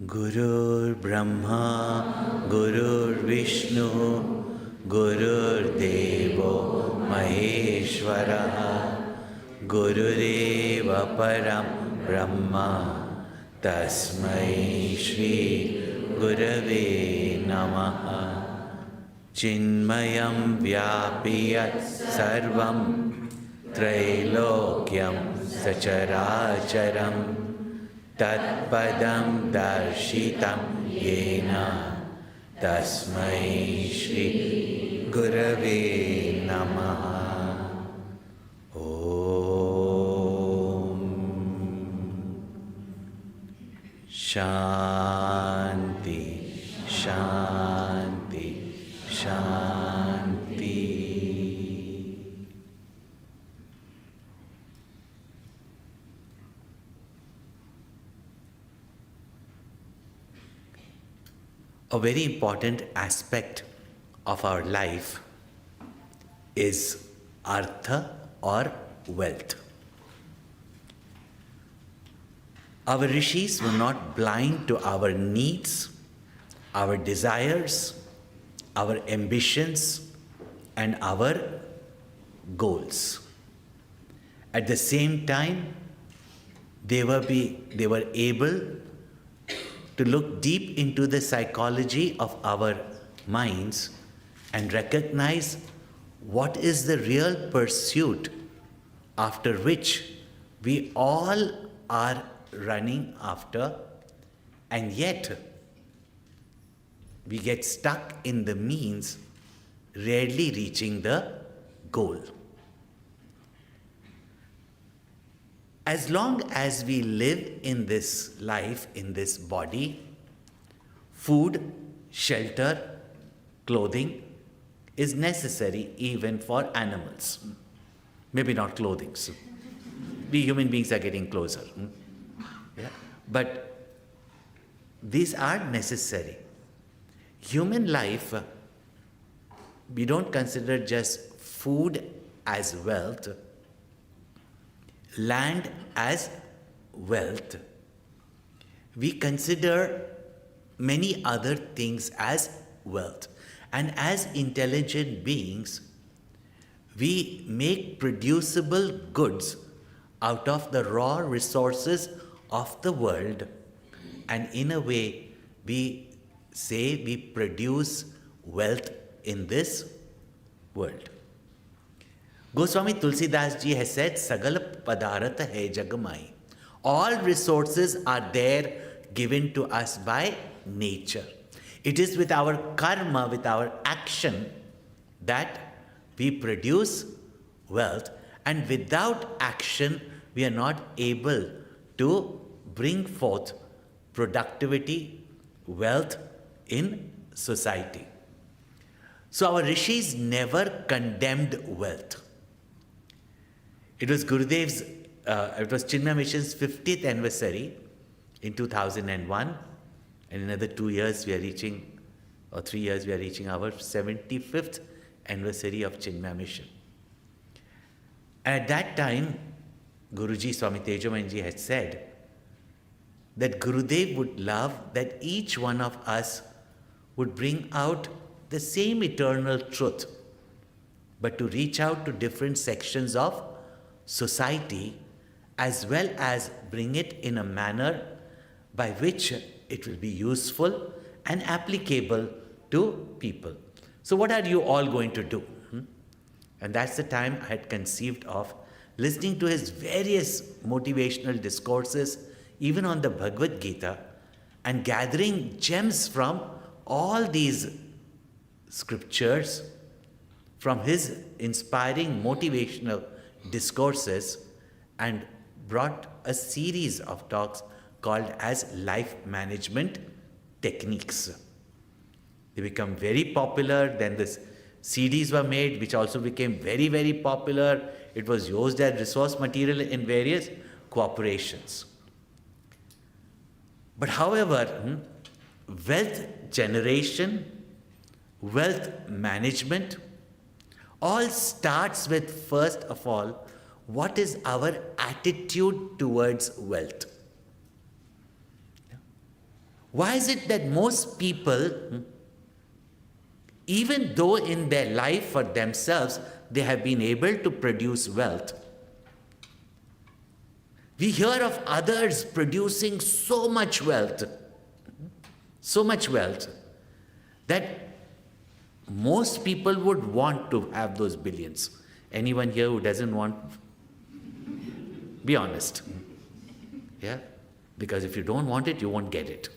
Gurur Brahma, Gurur Vishnu, Gurur Devo Maheshwara, Gurureva Param Brahma, Tasmai Shri Gurave Namaha. Chinmayam Vyapiyat Sarvam Trailokyam Sacharacharam Tatpadam Darshitam Yena Tasmai Shri Gurave Namaha. Om Shanti Shanti Shanti. A very important aspect of our life is artha or wealth. Our rishis were not blind to our needs, our desires, our ambitions, and our goals. At the same time, they were able to look deep into the psychology of our minds and recognize what is the real pursuit after which we all are running after, and yet we get stuck in the means, rarely reaching the goal. As long as we live in this life, in this body, food, shelter, clothing is necessary even for animals. Maybe not clothing. So we human beings are getting closer. Yeah? But these are necessary. Human life, we don't consider just food as wealth, land as wealth. We consider many other things as wealth. And as intelligent beings, we make producible goods out of the raw resources of the world. And in a way, we say we produce wealth in this world. Goswami Tulsidas ji has said, Sagal Padarat hai Jagamai. All resources are there given to us by nature. It is with our karma, with our action, that we produce wealth, and without action, we are not able to bring forth productivity, wealth in society. So our rishis never condemned wealth. It was Gurudev's, it was Chinmaya Mission's 50th anniversary in 2001. And in another 2 years we are reaching, or 3 years we are reaching our 75th anniversary of Chinmaya Mission. And at that time, Guruji Swami Tejomanji had said that Gurudev would love that each one of us would bring out the same eternal truth, but to reach out to different sections of society, as well as bring it in a manner by which it will be useful and applicable to people. So what are you all going to do? And that's the time I had conceived of listening to his various motivational discourses, even on the Bhagavad Gita, and gathering gems from all these scriptures, from his inspiring motivational discourses, and brought a series of talks called as life management techniques. They become very popular. Then this CDs were made, which also became very, very popular. It was used as resource material in various corporations. But however, wealth generation, wealth management, all starts with, first of all, what is our attitude towards wealth? Why is it that most people, even though in their life for themselves they have been able to produce wealth, we hear of others producing so much wealth, that most people would want to have those billions. Anyone here who doesn't want? Be honest. Yeah? Because if you don't want it, you won't get it.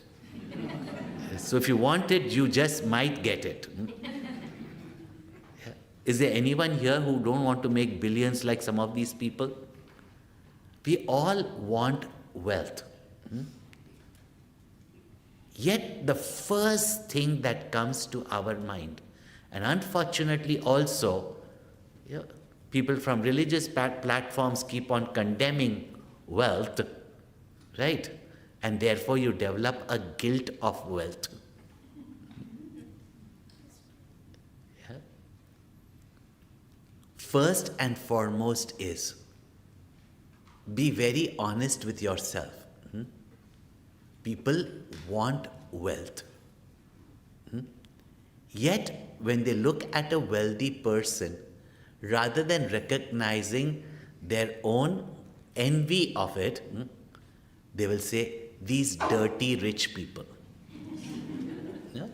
So if you want it, you just might get it. Yeah. Is there anyone here who don't want to make billions like some of these people? We all want wealth. Yet the first thing that comes to our mind, and unfortunately also, people from religious platforms keep on condemning wealth, right? And therefore you develop a guilt of wealth. Yeah. First and foremost is, be very honest with yourself. People want wealth. Yet, when they look at a wealthy person, rather than recognizing their own envy of it, they will say, these dirty rich people. Yeah?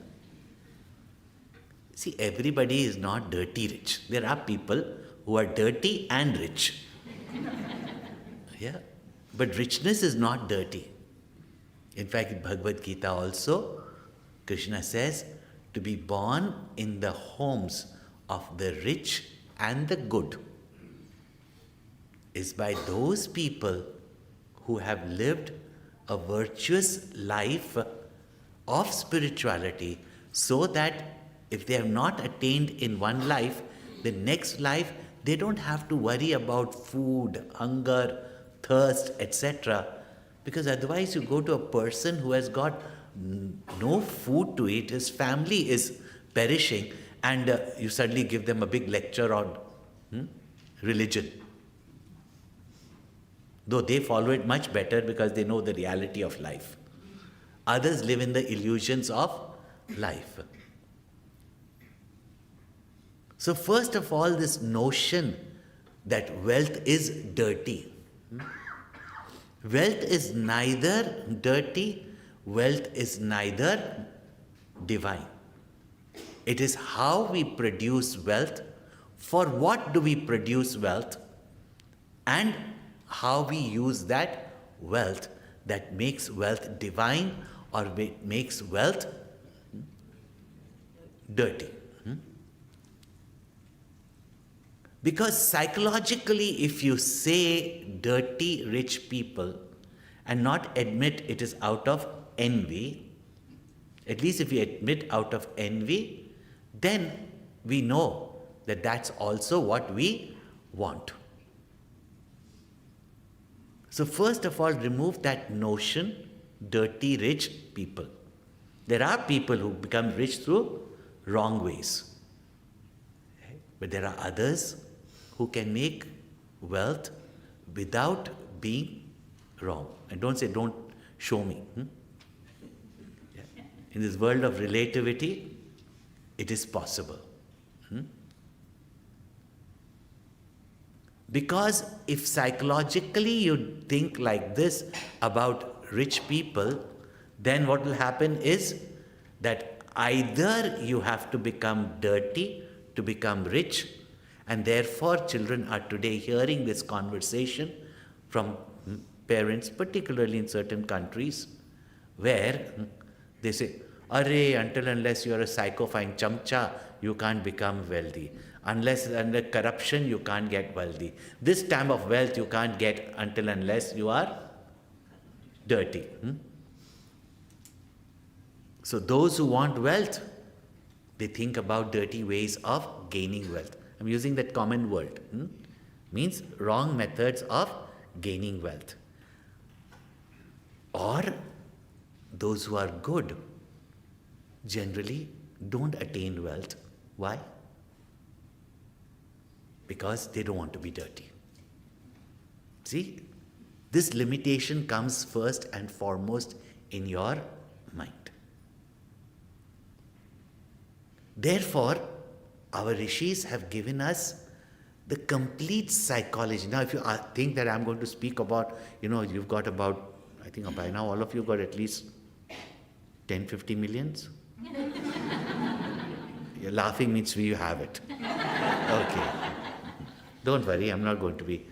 See, everybody is not dirty rich. There are people who are dirty and rich. Yeah? But richness is not dirty. In fact, in Bhagavad Gita also, Krishna says, to be born in the homes of the rich and the good is by those people who have lived a virtuous life of spirituality, so that if they have not attained in one life, the next life they don't have to worry about food, hunger, thirst, etc. Because otherwise you go to a person who has got no food to eat, his family is perishing, and you suddenly give them a big lecture on religion. Though they follow it much better because they know the reality of life. Others live in the illusions of life. So first of all, this notion that wealth is dirty. Wealth is neither dirty, wealth is neither divine. It is how we produce wealth, for what do we produce wealth, and how we use that wealth that makes wealth divine or makes wealth dirty. Because psychologically, if you say dirty rich people and not admit it is out of envy, at least if you admit out of envy, then we know that that's also what we want. So first of all, remove that notion, dirty rich people. There are people who become rich through wrong ways. But there are others who can make wealth without being wrong. And don't say, don't show me. Yeah. In this world of relativity, it is possible. Because if psychologically you think like this about rich people, then what will happen is that either you have to become dirty to become rich, and therefore children are today hearing this conversation from parents, particularly in certain countries, where they say, "Arre, until unless you are a psycho-fine chamcha, you can't become wealthy. Unless under corruption, you can't get wealthy. This type of wealth you can't get until unless you are dirty." So those who want wealth, They think about dirty ways of gaining wealth. I'm using that common word. Means wrong methods of gaining wealth. Or those who are good generally don't attain wealth. Why? Because they don't want to be dirty. See, this limitation comes first and foremost in your mind. Therefore, our rishis have given us the complete psychology. Now, if you think that I'm going to speak about, you've got about, I think by now all of you got at least 10, 50 millions. You're laughing means you have it. Okay. Don't worry, I'm not going to be.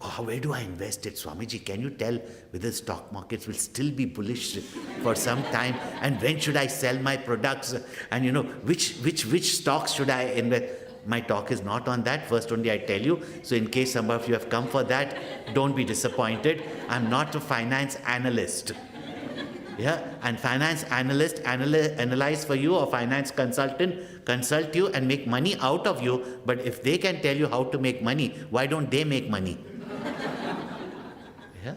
Oh, where do I invest it? Swamiji, can you tell whether stock markets will still be bullish for some time? And when should I sell my products? And which stocks should I invest? My talk is not on that. First only I tell you. So in case some of you have come for that, don't be disappointed. I'm not a finance analyst. Yeah, and finance analyst analyze for you, or finance consultant consult you and make money out of you. But if they can tell you how to make money, why don't they make money? Yeah.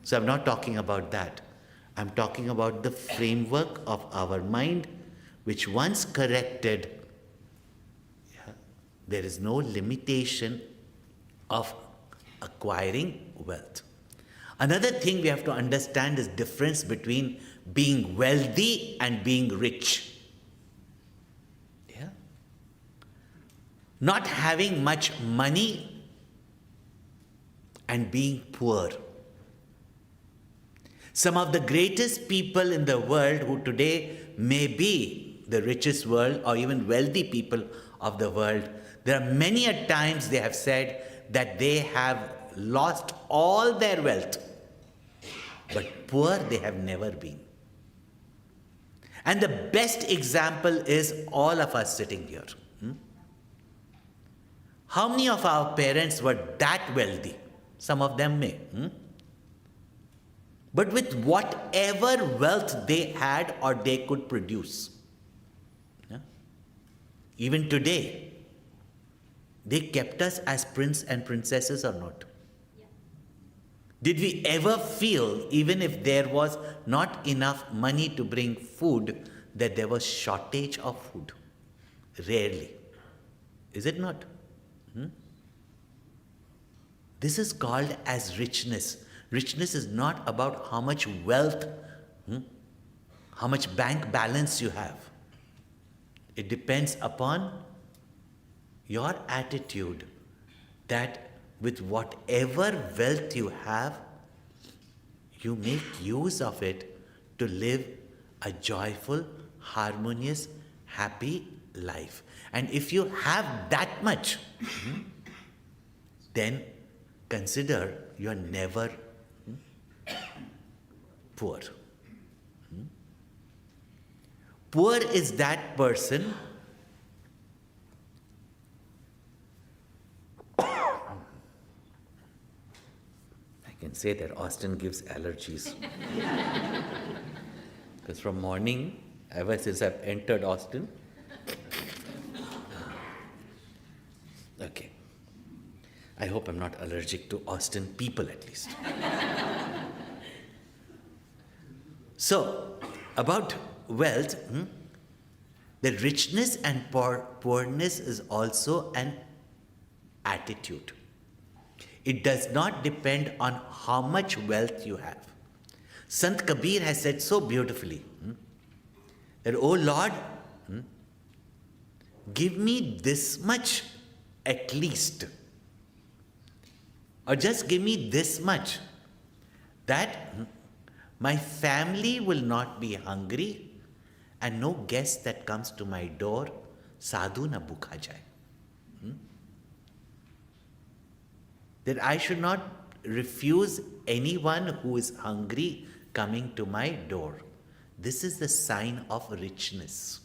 So I'm not talking about that. I'm talking about the framework of our mind, which once corrected, there is no limitation of acquiring wealth. Another thing we have to understand is difference between being wealthy and being rich. Yeah? Not having much money and being poor. Some of the greatest people in the world who today may be the richest world or even wealthy people of the world, there are many a times they have said that they have lost all their wealth, but poor they have never been. And the best example is all of us sitting here. How many of our parents were that wealthy? Some of them may. But with whatever wealth they had or they could produce, even today, they kept us as prince and princesses or not? Yeah. Did we ever feel, even if there was not enough money to bring food, that there was shortage of food? Rarely. Is it not? This is called as richness. Richness is not about how much wealth, how much bank balance you have. It depends upon your attitude that with whatever wealth you have, you make use of it to live a joyful, harmonious, happy life. And if you have that much, then consider you are never poor. Poor is that person I can say that Austin gives allergies. Because from morning, ever since I've entered Austin, okay. I hope I'm not allergic to Austin people at least. So, about wealth, the richness and poorness is also an attitude. It does not depend on how much wealth you have. Sant Kabir has said so beautifully that, oh Lord, give me this much at least, or just give me this much, that my family will not be hungry and no guest that comes to my door, sadhu na bhukha jaye. That I should not refuse anyone who is hungry coming to my door. This is the sign of richness.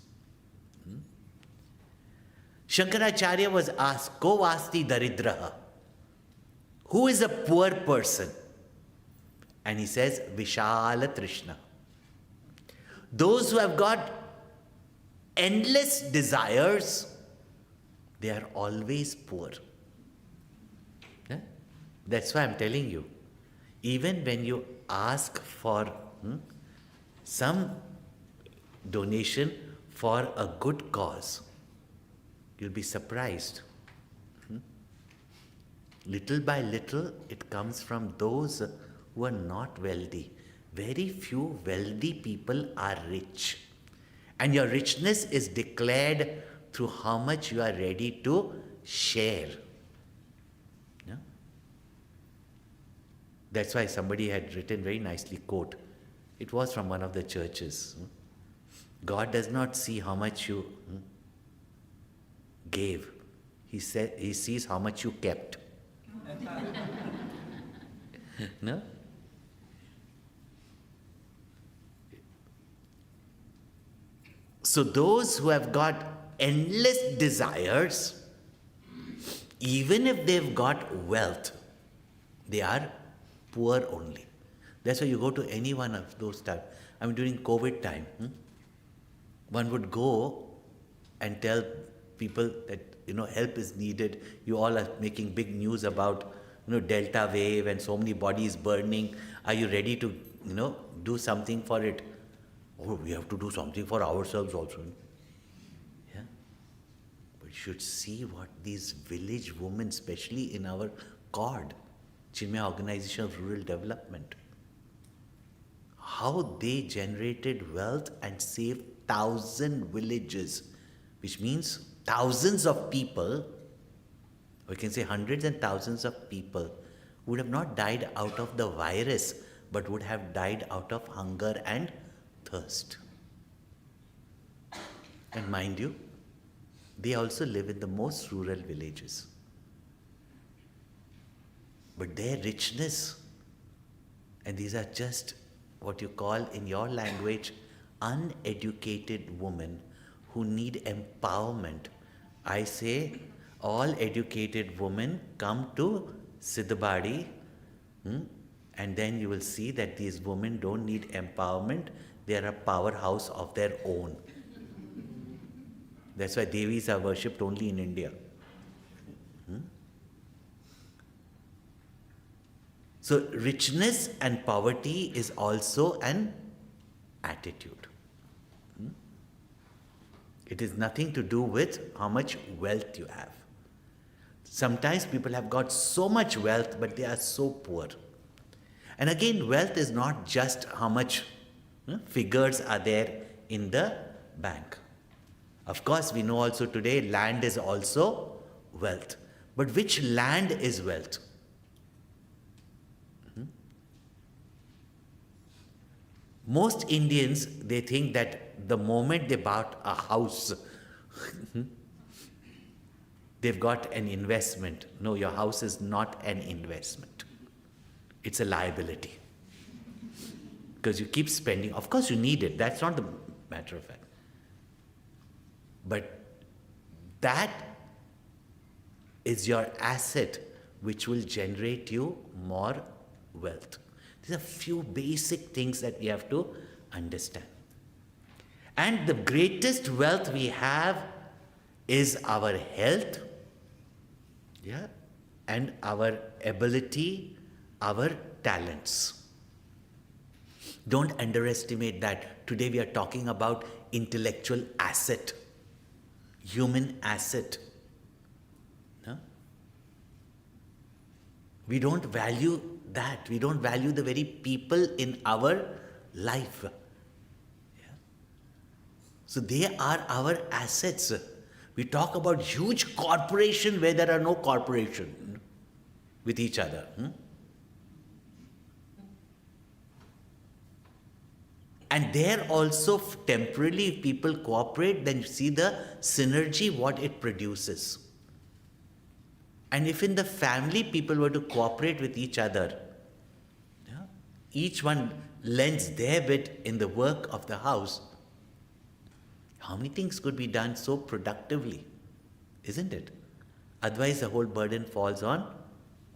Shankaracharya was asked, Ko vasti daridraha? Who is a poor person? And he says, Vishala Trishna. Those who have got endless desires, they are always poor. Yeah? That's why I'm telling you, even when you ask for some donation for a good cause, you'll be surprised. Little by little, it comes from those who are not wealthy. Very few wealthy people are rich. And your richness is declared through how much you are ready to share. Yeah? That's why somebody had written very nicely, quote, it was from one of the churches. God does not see how much you gave. He sees how much you kept. No? So those who have got endless desires, even if they've got wealth, they are poor only. That's why you go to any one of those times. I mean, during COVID time, one would go and tell people that, help is needed. You all are making big news about, Delta wave and so many bodies burning. Are you ready to, do something for it? Oh, we have to do something for ourselves also. Yeah? But you should see what these village women, especially in our CORD, Chinmaya Organization of Rural Development, how they generated wealth and saved 1,000 villages, which means thousands of people, or you can say hundreds and thousands of people, would have not died out of the virus, but would have died out of hunger and thirst. And mind you, they also live in the most rural villages. But their richness, and these are just what you call in your language, uneducated women who need empowerment. I say all educated women come to Siddhabadi, and then you will see that these women don't need empowerment. They are a powerhouse of their own. That's why Devis are worshipped only in India. So richness and poverty is also an attitude. It is nothing to do with how much wealth you have. Sometimes people have got so much wealth, but they are so poor. And again, wealth is not just how much figures are there in the bank. Of course, we know also today land is also wealth. But which land is wealth? Most Indians, they think that the moment they bought a house, they've got an investment. No, your house is not an investment. It's a liability. Because you keep spending. Of course you need it. That's not the matter of fact. But that is your asset which will generate you more wealth. These are few basic things that we have to understand. And the greatest wealth we have is our health, and our ability, our talents. Don't underestimate that. Today we are talking about intellectual asset, human asset. We don't value that. We don't value the very people in our life. So they are our assets. We talk about huge corporation where there are no corporation with each other. And there also temporarily if people cooperate, then you see the synergy, what it produces. And if in the family people were to cooperate with each other, each one lends their bit in the work of the house, how many things could be done so productively, isn't it? Otherwise the whole burden falls on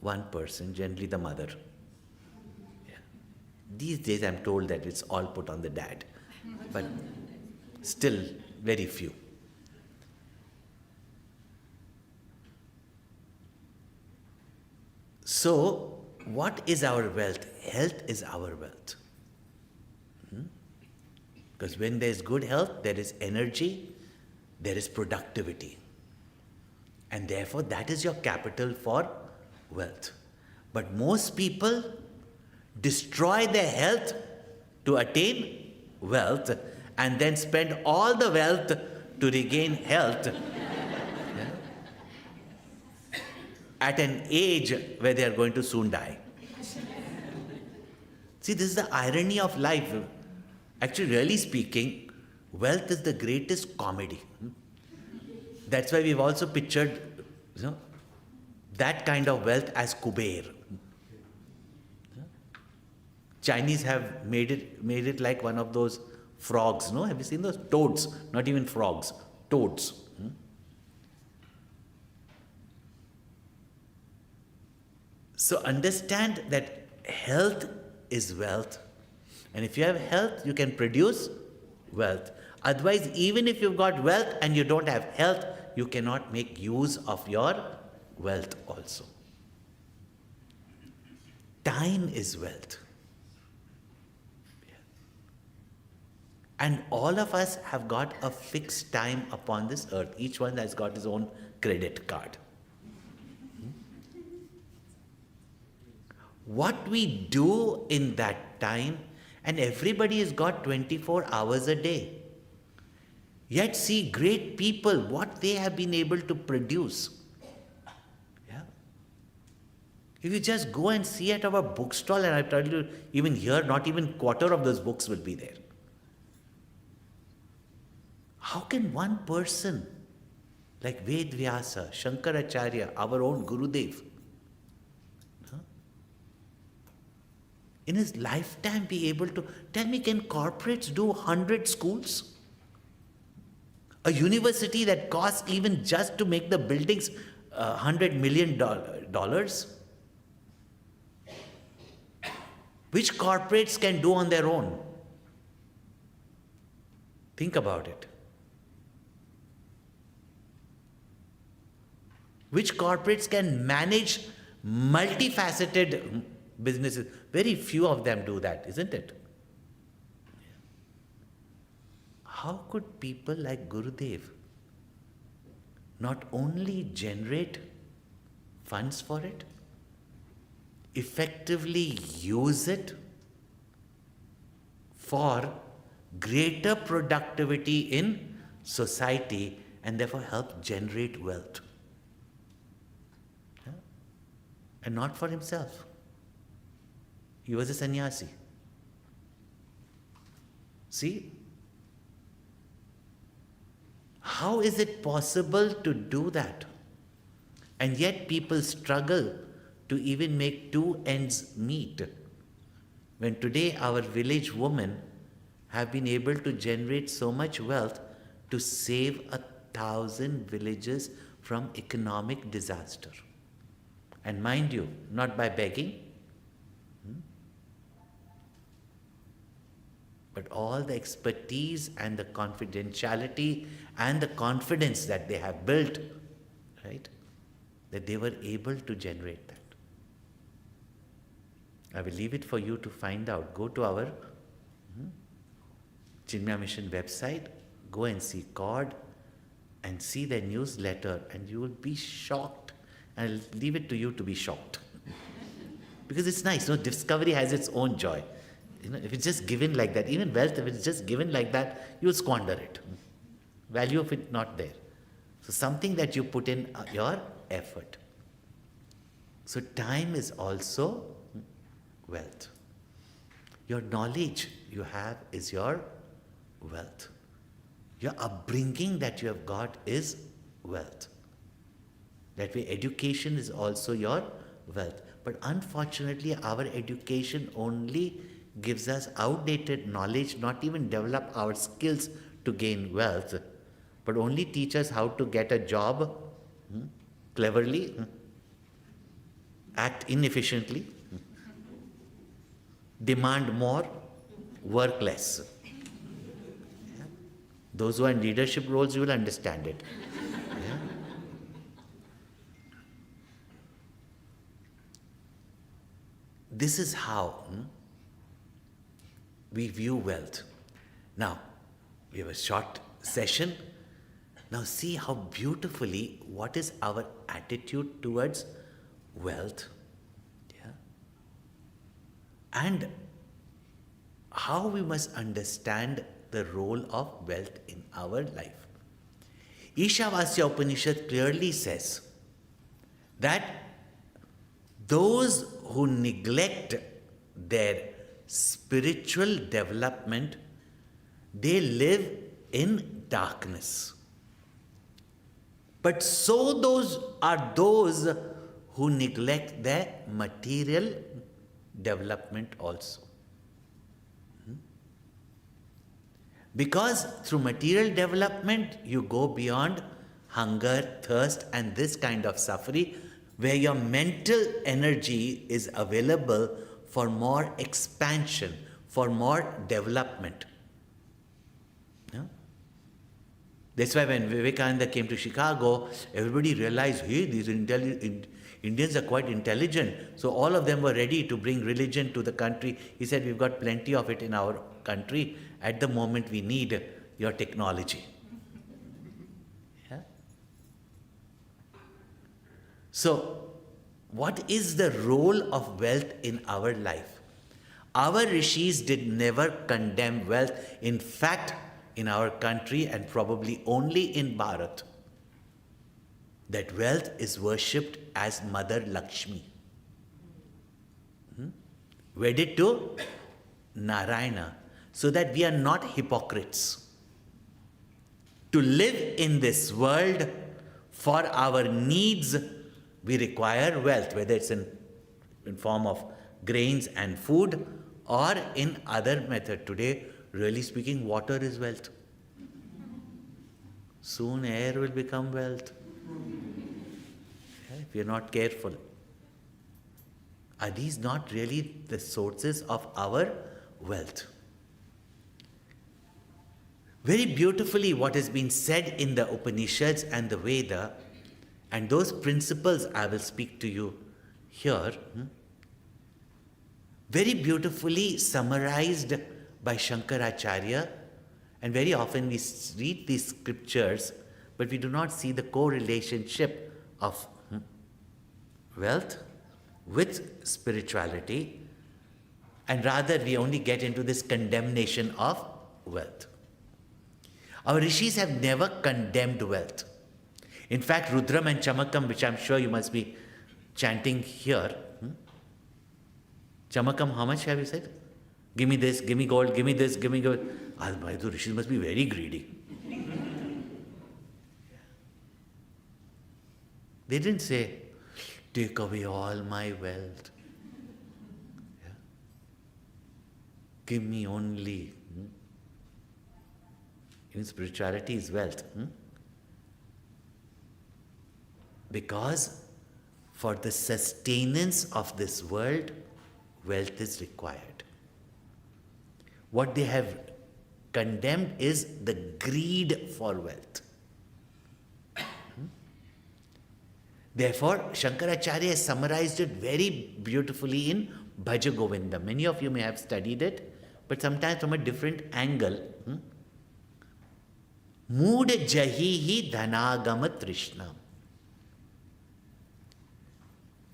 one person, generally the mother. These days I'm told that it's all put on the dad. but still very few. So, what is our wealth? Health is our wealth. Because when there is good health, there is energy, there is productivity. And therefore, that is your capital for wealth. But most people destroy their health to attain wealth and then spend all the wealth to regain health at an age where they are going to soon die. See, this is the irony of life. Actually, really speaking, wealth is the greatest comedy. That's why we've also pictured, that kind of wealth as Kuber. Chinese have made it like one of those frogs, no? Have you seen those? Toads, not even frogs, toads. So understand that health is wealth. And if you have health, you can produce wealth. Otherwise, even if you've got wealth and you don't have health, you cannot make use of your wealth also. Time is wealth. And all of us have got a fixed time upon this earth. Each one has got his own credit card. What we do in that time, and everybody has got 24 hours a day. Yet see great people, what they have been able to produce. Yeah. If you just go and see at our bookstall, and I tell you, even here, not even quarter of those books will be there. How can one person like Ved Vyasa, Shankaracharya, our own Gurudev, in his lifetime be able to, tell me, can corporates do 100 schools? A university that costs even just to make the buildings $100 million? Which corporates can do on their own? Think about it. Which corporates can manage multifaceted businesses? Very few of them do that, isn't it? How could people like Gurudev not only generate funds for it, effectively use it for greater productivity in society and therefore help generate wealth? And not for himself. He was a sannyasi. See? How is it possible to do that? And yet people struggle to even make two ends meet. When today our village women have been able to generate so much wealth to save 1,000 villages from economic disaster. And mind you, not by begging, but all the expertise and the confidentiality and the confidence that they have built, right? That they were able to generate that. I will leave it for you to find out. Go to our Chinmaya Mission website, go and see CORD and see their newsletter, and you will be shocked. I'll leave it to you to be shocked. Because it's nice, discovery has its own joy. If it's just given like that, even wealth, if it's just given like that, you'll squander it. Value of it not there. So something that you put in your effort. So time is also wealth. Your knowledge you have is your wealth. Your upbringing that you have got is wealth. That way education is also your wealth. But unfortunately our education only gives us outdated knowledge, not even develop our skills to gain wealth, but only teach us how to get a job cleverly, act inefficiently, demand more, work less. Those who are in leadership roles, you will understand it. Yeah? This is how we view wealth. Now, we have a short session. Now see how beautifully what is our attitude towards wealth. Yeah? And how we must understand the role of wealth in our life. Ishavasya Upanishad clearly says that those who neglect their spiritual development, they live in darkness. But so those are those who neglect their material development also. Because through material development, you go beyond hunger, thirst, and this kind of suffering, where your mental energy is available for more expansion, for more development. Yeah? That's why when Vivekananda came to Chicago, everybody realized, hey, these Indians are quite intelligent. So all of them were ready to bring religion to the country. He said, we've got plenty of it in our country. At the moment, we need your technology. Yeah? So, what is the role of wealth in our life? Our rishis did never condemn wealth. In fact, in our country and probably only in Bharat, that wealth is worshipped as Mother Lakshmi. Wedded to Narayana, so that we are not hypocrites. To live in this world, for our needs, we require wealth, whether it's in form of grains and food or in other method. Today, really speaking, water is wealth. Soon air will become wealth. If you're not careful. Are these not really the sources of our wealth? Very beautifully what has been said in the Upanishads and the Veda, and those principles I will speak to you here, very beautifully summarized by Shankaracharya, and very often we read these scriptures, but we do not see the co-relationship of wealth with spirituality, and rather we only get into this condemnation of wealth. Our rishis have never condemned wealth. In fact, Rudram and Chamakam, which I'm sure you must be chanting here. Chamakam, how much have you said? Give me this, give me gold, give me this, give me gold. Otherwise, the rishis must be very greedy. They didn't say, take away all my wealth. Yeah. Give me only. In spirituality is wealth. Because for the sustenance of this world, wealth is required. What they have condemned is the greed for wealth. Therefore, Shankaracharya has summarized it very beautifully in Bhaja Govinda. Many of you may have studied it, but sometimes from a different angle. Mood jahihi dhanagama trishna.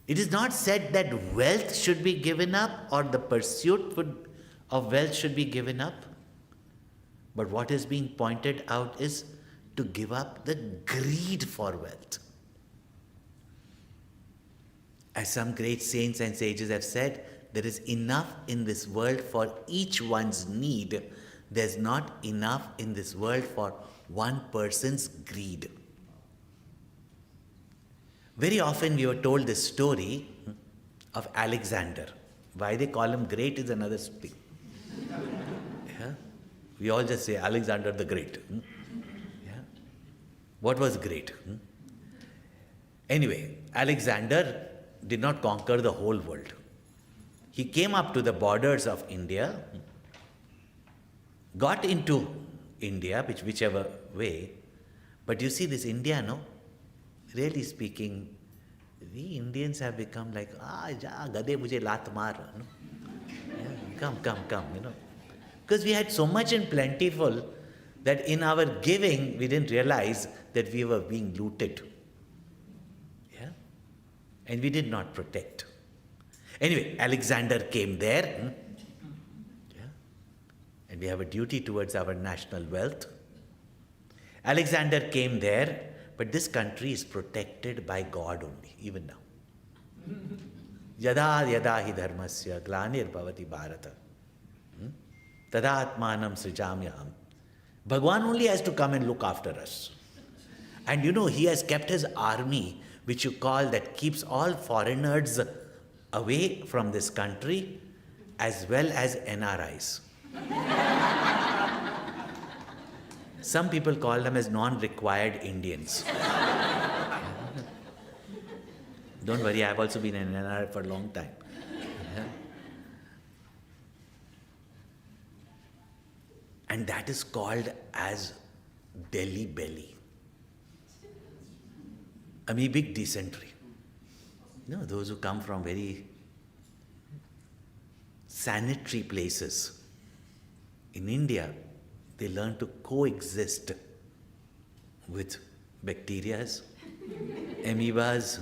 It is not said that wealth should be given up or the pursuit of wealth should be given up. But what is being pointed out is to give up the greed for wealth. As some great saints and sages have said, there is enough in this world for each one's need. There's not enough in this world for one person's greed. Very often we were told this story of Alexander. Why they call him great is another thing. Yeah? We all just say Alexander the Great. Yeah? What was great? Anyway, Alexander did not conquer the whole world. He came up to the borders of India, got into India, whichever way. But you see this India, no? Really speaking, we Indians have become like, ja, gade mujhe lat maar. No? Yeah, come, you know. Because we had so much and plentiful that in our giving, we didn't realize that we were being looted. Yeah? And we did not protect. Anyway, Alexander came there. Yeah? And we have a duty towards our national wealth. Alexander came there, but this country is protected by God only, even now. Yada yada hi dharmasya glanir bhavati bharata. Tada atmanam srijamyam. Bhagwan only has to come and look after us. And you know, he has kept his army, which you call, that keeps all foreigners away from this country, as well as NRIs. Some people call them as non-required Indians. Don't worry, I've also been an NRI for a long time. And that is called as Delhi belly. Amoebic dysentery. You know, those who come from very sanitary places. In India, they learn to coexist with bacterias, amoebas.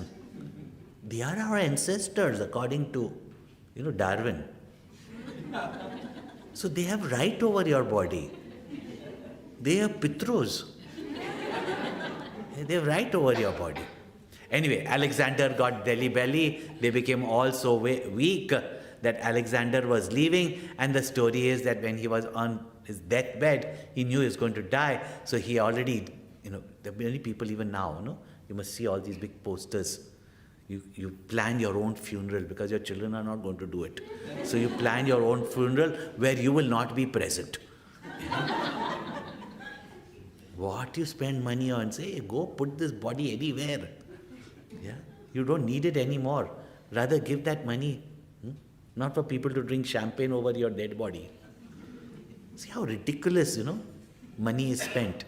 They are our ancestors, according to, Darwin. So they have right over your body. They are Pitrus. They have right over your body. Anyway, Alexander got Delhi belly. They became all so weak that Alexander was leaving. And the story is that when he was on his deathbed, he knew he was going to die. So he already, there are many people even now, you must see all these big posters. You plan your own funeral because your children are not going to do it. So you plan your own funeral where you will not be present. What you spend money on? Say, go put this body anywhere. Yeah, you don't need it anymore. Rather give that money, not for people to drink champagne over your dead body. See how ridiculous, money is spent.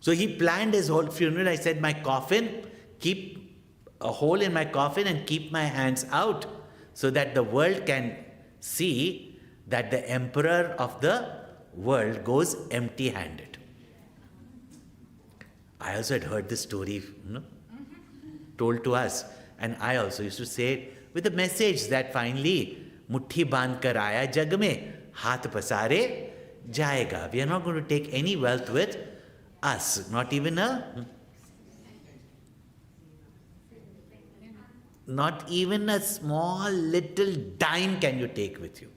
So he planned his whole funeral. I said, my coffin, keep a hole in my coffin and keep my hands out so that the world can see that the emperor of the world goes empty-handed. I also had heard this story, told to us. And I also used to say it with the message that finally, mutti bandh kar aaya jag mein, haath pasare jayega. We are not going to take any wealth with us, not even a small little dime can you take with you.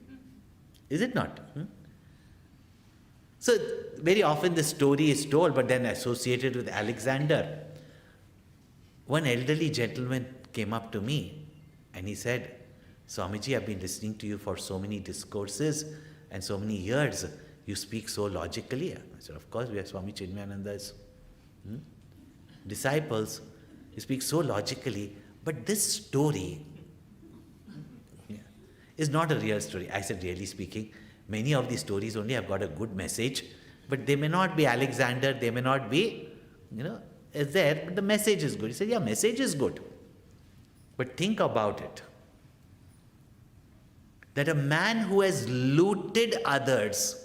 Is it not? So very often the story is told, but then associated with Alexander. One elderly gentleman came up to me and he said, Swamiji, I've been listening to you for so many discourses and so many years. You speak so logically. I said, of course, we are Swami Chinmayananda's disciples. You speak so logically. But this story is not a real story. I said, really speaking, many of these stories only have got a good message, but they may not be Alexander, they may not be, is there, but the message is good. He said, yeah, message is good. But think about it. That a man who has looted others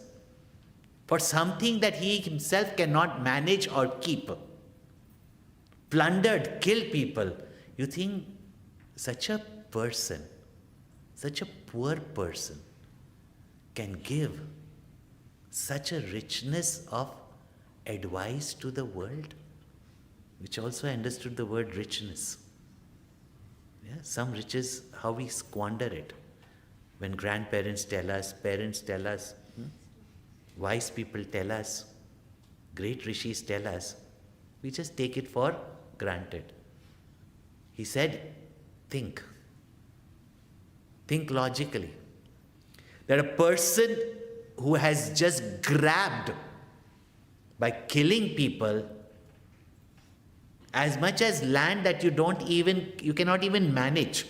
for something that he himself cannot manage or keep, plundered, killed people, you think such a person, such a poor person, can give such a richness of advice to the world, which also understood the word richness. Yeah, some riches, how we squander it. When grandparents tell us, parents tell us, wise people tell us, great rishis tell us, we just take it for granted. He said, think logically. That a person who has just grabbed by killing people as much as land that you cannot even manage.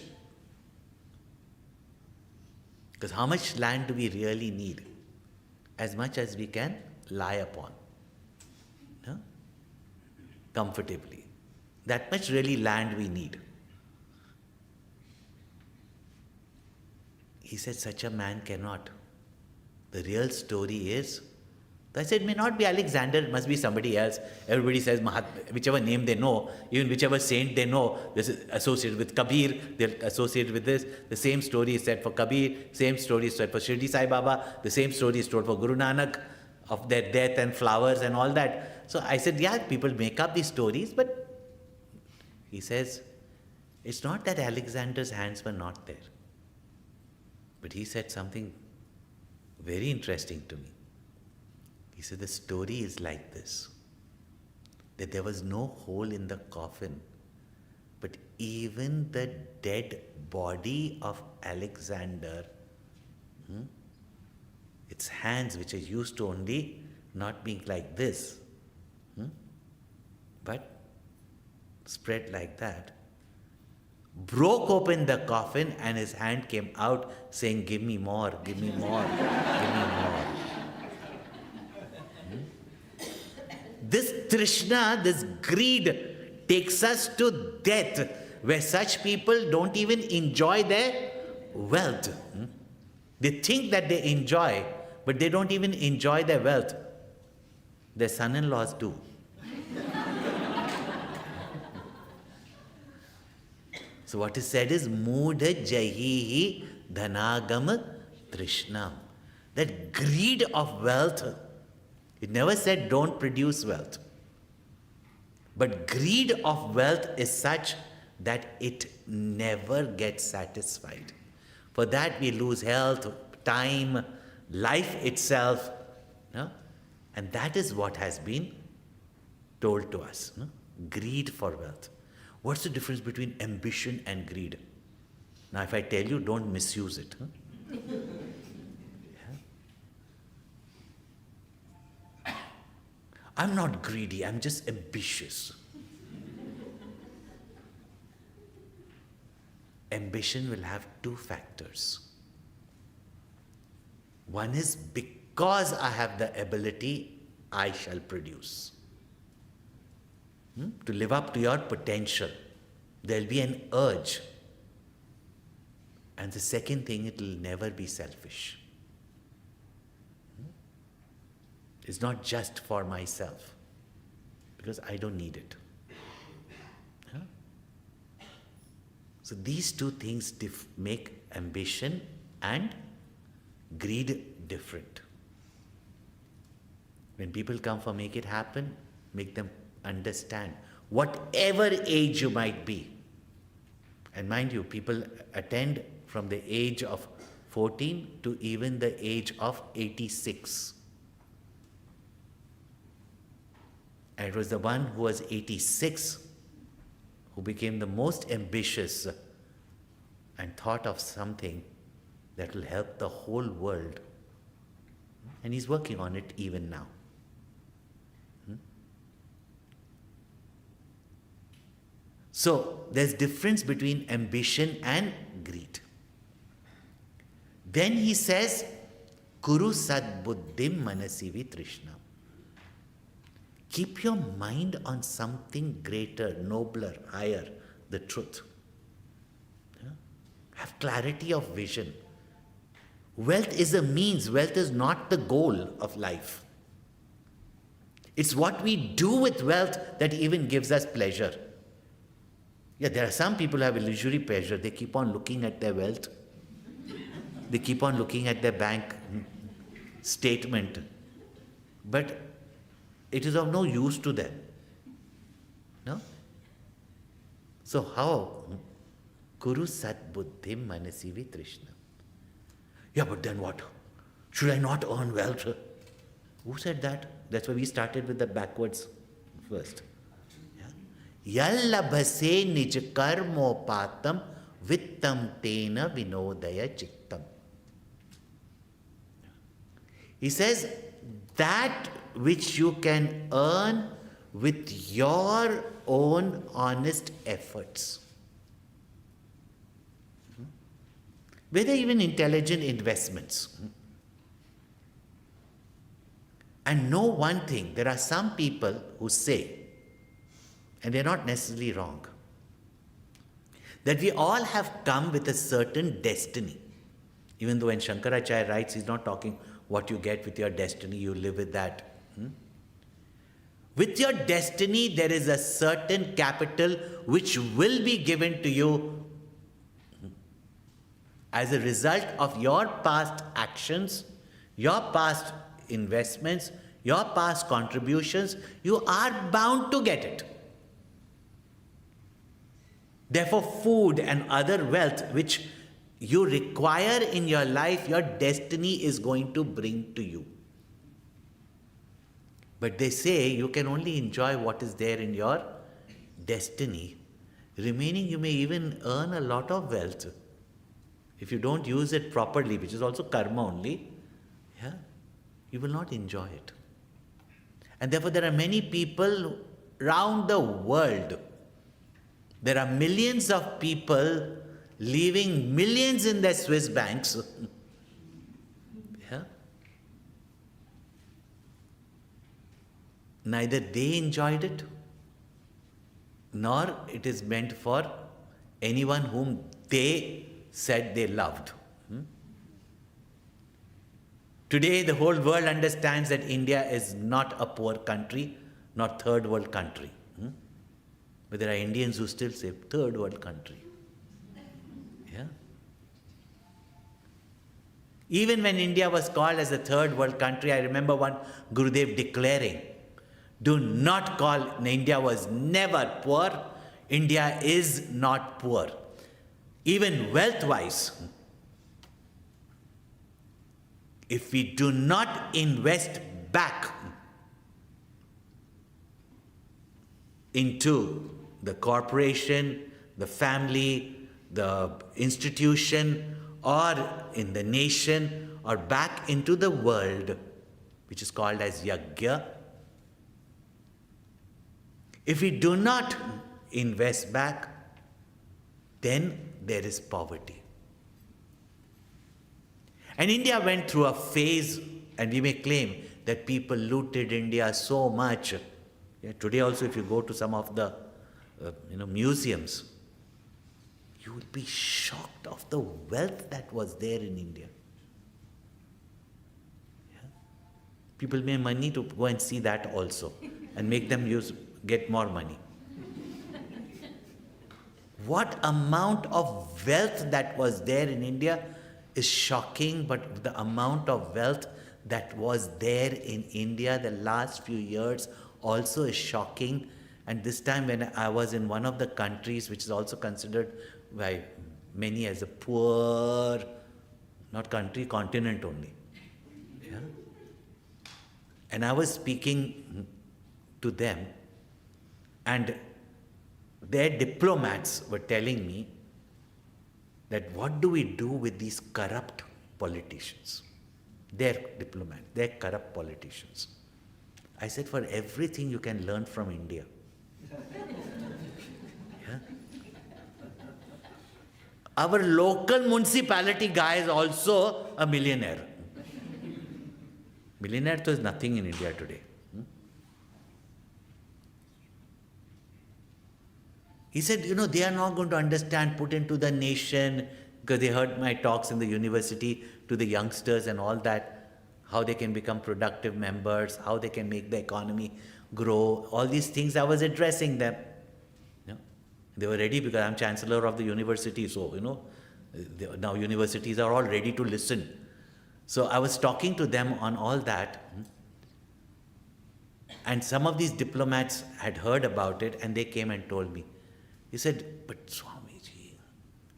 Because how much land do we really need? as much as we can lie upon, no? Comfortably. That much really land we need. He said, such a man cannot. The real story is, I said, it may not be Alexander, it must be somebody else. Everybody says whichever name they know, even whichever saint they know, this is associated with Kabir, they're associated with this. The same story is said for Kabir, same story is said for Shirdi Sai Baba, the same story is told for Guru Nanak, of their death and flowers and all that. So I said, yeah, people make up these stories, but he says, it's not that Alexander's hands were not there. But he said something very interesting to me. He said, the story is like this, that there was no hole in the coffin, but even the dead body of Alexander, its hands, which are used to only not being like this, but spread like that, broke open the coffin and his hand came out saying, give me more, give me more, give me more. This Trishna, this greed takes us to death, where such people don't even enjoy their wealth. They think that they enjoy, but they don't even enjoy their wealth. Their son-in-laws do. So what is said is, Mudha Jahihi Dhanagam Trishnam. That greed of wealth, it never said don't produce wealth. But greed of wealth is such that it never gets satisfied. For that we lose health, time, life itself. No? And that is what has been told to us. No? Greed for wealth. What's the difference between ambition and greed? Now if I tell you, don't misuse it. Huh? Yeah? I'm not greedy, I'm just ambitious. Ambition will have two factors. One is, because I have the ability, I shall produce. To live up to your potential. There'll be an urge. And the second thing, it will never be selfish. It's not just for myself, because I don't need it. So these two things make ambition and greed different. When people come for make it happen, make them understand, whatever age you might be. And mind you, people attend from the age of 14 to even the age of 86. And it was the one who was 86 who became the most ambitious and thought of something that will help the whole world. And he's working on it even now. So, there's difference between ambition and greed. Then he says, Kuru sad buddhim manasivi trishna. Keep your mind on something greater, nobler, higher, the truth. Have clarity of vision. Wealth is a means, wealth is not the goal of life. It's what we do with wealth that even gives us pleasure. Yeah, there are some people who have illusory pleasure. They keep on looking at their wealth. They keep on looking at their bank statement. But it is of no use to them. No? So how? Kuru sat buddhim manasivi trishna. Yeah, but then what? Should I not earn wealth? Who said that? That's why we started with the backwards first. Yallabhase nij karmopatam vittam tena vinodaya chittam. He says, that which you can earn with your own honest efforts. Whether even intelligent investments. And know one thing, there are some people who say, and they're not necessarily wrong, that we all have come with a certain destiny. Even though when Shankaracharya writes, he's not talking what you get with your destiny, you live with that. With your destiny, there is a certain capital which will be given to you as a result of your past actions, your past investments, your past contributions. You are bound to get it. Therefore, food and other wealth which you require in your life, your destiny is going to bring to you. But they say you can only enjoy what is there in your destiny. Remaining, you may even earn a lot of wealth. If you don't use it properly, which is also karma only, you will not enjoy it. And therefore, there are many people around the world. There are millions of people leaving millions in their Swiss banks. Neither they enjoyed it, nor it is meant for anyone whom they said they loved. Today, the whole world understands that India is not a poor country, not third world country. But there are Indians who still say third world country. Even when India was called as a third world country, I remember one Gurudev declaring, do not call, India was never poor, India is not poor. Even wealth-wise, if we do not invest back into the corporation, the family, the institution, or in the nation, or back into the world, which is called as yajna, if we do not invest back, then there is poverty. And India went through a phase, and we may claim that people looted India so much. Today also, if you go to some of the museums, you will be shocked of the wealth that was there in India. People pay money to go and see that also, and make them get more money. What amount of wealth that was there in India is shocking, but the amount of wealth that was there in India the last few years also is shocking. And this time when I was in one of the countries which is also considered by many as a poor, not country, continent only. And I was speaking to them, and their diplomats were telling me that what do we do with these corrupt politicians? Their diplomats, their corrupt politicians. I said, for everything you can learn from India. Our local municipality guy is also a millionaire. Millionaire is nothing in India today. He said, they are not going to understand, put into the nation, because they heard my talks in the university to the youngsters and all that, how they can become productive members, how they can make the economy grow, all these things I was addressing them. They were ready because I'm chancellor of the university, so, now universities are all ready to listen. So I was talking to them on all that, and some of these diplomats had heard about it, and they came and told me. He said, but Swamiji,